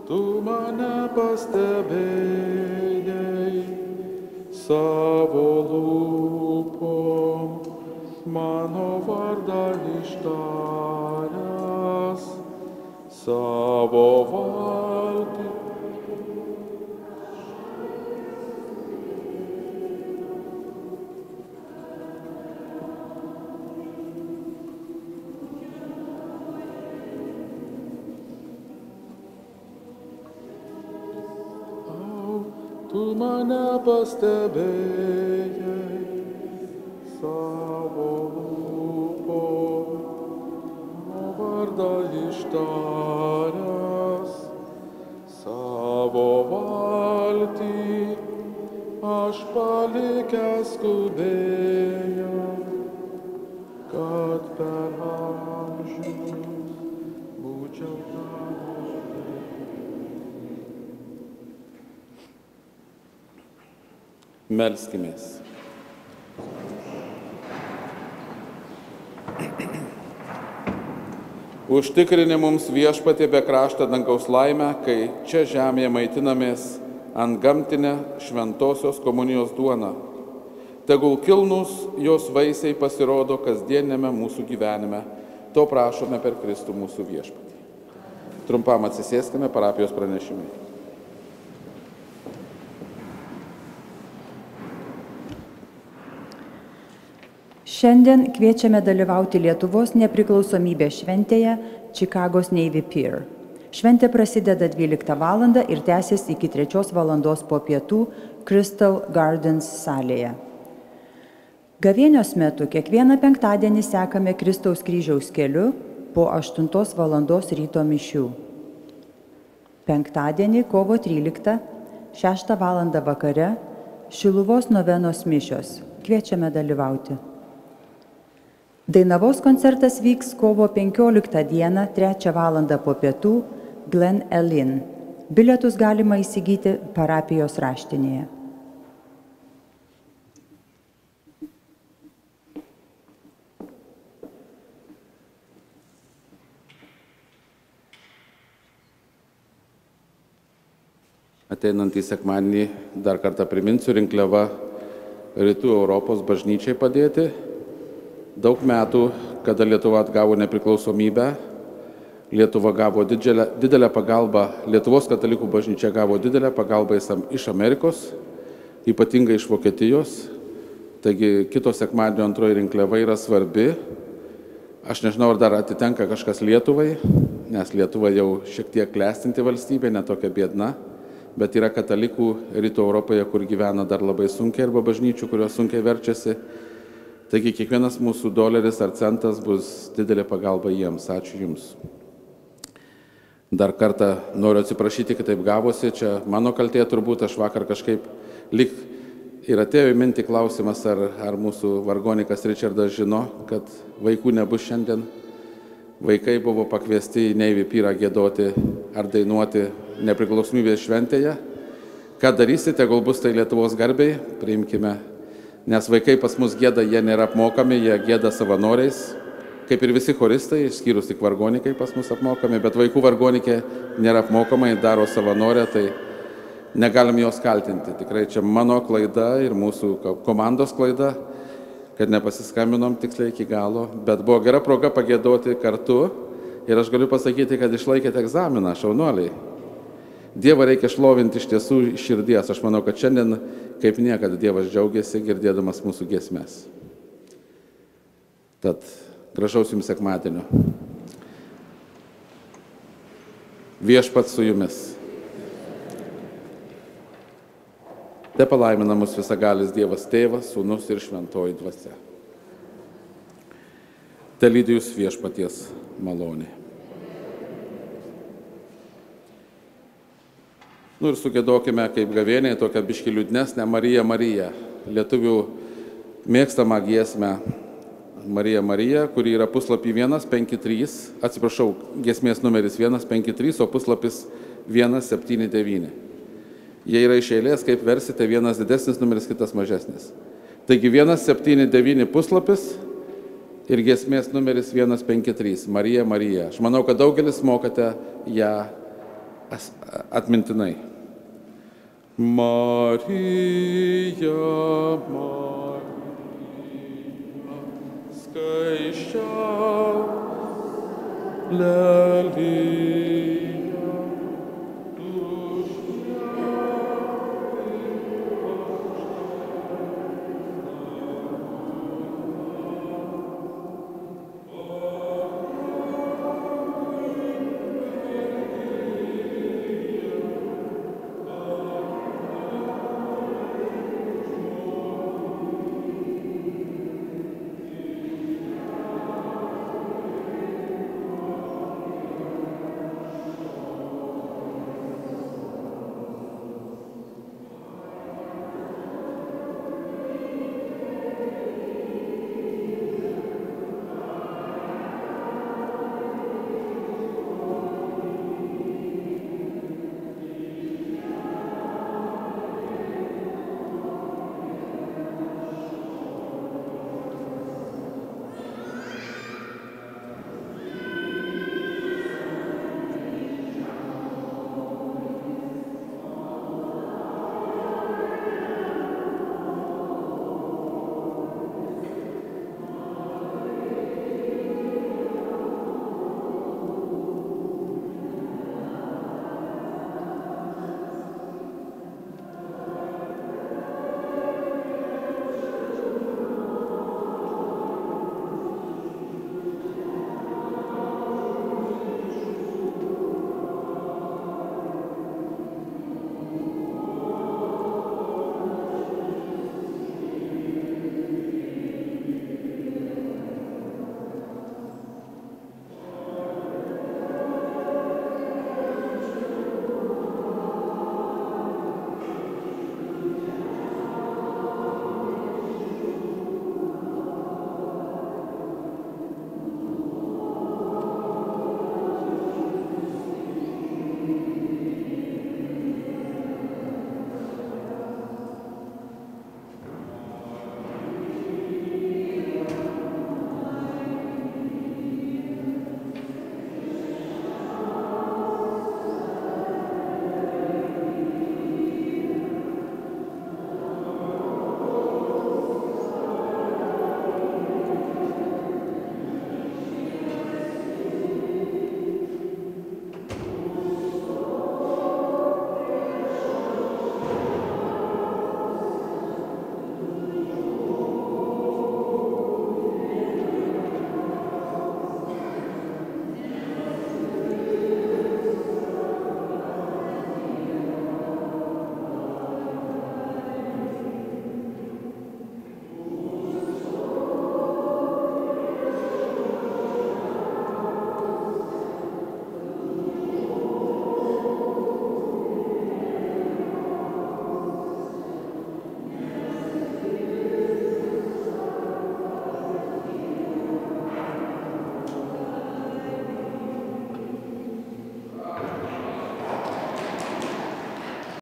tu mane pastebėjai savo lūpom, mano vardą ištaręs, savo valtį. Tu mane pastebėjai savo lūpom, mano vardą ištaręs, savo valtį aš palikęs skubėjau, kad per amžius būčiau tavo. Melskimės. Užtikrini mums Viešpatie be kraštą dangaus laimę, kai čia žemėje maitinamės ant gamtinę šventosios komunijos duoną. Tegul kilnūs jos vaisiai pasirodo kasdienėme mūsų gyvenime. To prašome per Kristų mūsų Viešpatį. Trumpam atsisėskime, parapijos pranešimai. Šiandien kviečiame dalyvauti Lietuvos nepriklausomybės šventėje Čikagos Navy Pier. Šventė prasideda 12 val. Ir tęsis iki 3 val. Po pietų Crystal Gardens salėje. Gavėnios metu kiekvieną penktadienį sekame Kristaus kryžiaus keliu po 8 val. Ryto mišių. Penktadienį, kovo 13, 6 val. Vakare Šiluvos novenos mišios. Kviečiame dalyvauti. Dainavos koncertas vyks kovo 15 dieną, 3 val. Po pietų Glen Ellyn. Bilietus galima įsigyti parapijos raštinėje. Ateinantį sekmadienį dar kartą priminsiu, rinkliava Rytų Europos bažnyčiai padėti. Daug metų, kada Lietuva atgavo nepriklausomybę, Lietuva gavo didelę pagalbą, Lietuvos katalikų bažnyčia gavo didelę pagalbą iš Amerikos, ypatingai iš Vokietijos. Taigi kito sekmadienio antroji rinkliava yra svarbi. Aš nežinau, ar dar atitenka kažkas Lietuvai, nes Lietuva jau šiek tiek klestinti valstybė, netokia biedna, bet yra katalikų Rytų Europoje, kur gyvena dar labai sunkiai, arba bažnyčių, kurios sunkiai verčiasi. Taigi kiekvienas mūsų doleris ar centas bus didelė pagalba jiems. Ačiū Jums. Dar kartą noriu atsiprašyti, kad taip gavosi. Čia mano kaltė turbūt, aš vakar kažkaip lyg ir atėjo į mintį klausimas, ar mūsų vargonikas Richardas žino, kad vaikų nebus šiandien. Vaikai buvo pakviesti į Navy Pierą giedoti ar dainuoti nepriklausomybės šventėje. Ką darysite, tegul bus tai Lietuvos garbiai, priimkime. Nes vaikai pas mus gieda, jie nėra apmokami, jie gieda savanoriais, kaip ir visi choristai, išskyrus tik vargonikai pas mus apmokami, bet vaikų vargonikė nėra apmokamai, daro savanorę, tai negalim jos kaltinti. Tikrai čia mano klaida ir mūsų komandos klaida, kad nepasiskambinom tiksliai iki galo, bet buvo gera proga pagiedoti kartu ir aš galiu pasakyti, kad išlaikėte egzaminą, šaunuoliai. Dievą reikia šlovinti iš tiesų iš širdies. Aš manau, kad šiandien kaip niekada Dievas džiaugiasi girdėdamas mūsų giesmes. Tad gražaus Jums sekmadienio. Viešpats su Jumis. Te palaimina mus visagalis Dievas Tėvas, Sūnus ir Šventoji Dvasia. Te lydi jūs viešpaties malonė. Nu ir sugėdokime kaip gavėniai tokią biškį liūdnesnę Marija Marija, lietuvių mėgstamą giesmę Marija Marija, kuri yra puslapį 153, atsiprašau, giesmės numeris 153, o puslapis 179. Jie yra iš eilės, kaip versite, vienas didesnis numeris, kitas mažesnis. Taigi 179 puslapis ir giesmės numeris 153, Marija Marija. Aš manau, kad daugelis mokate ją atmintinai. Marija, Marija, skaisčiausia lelija.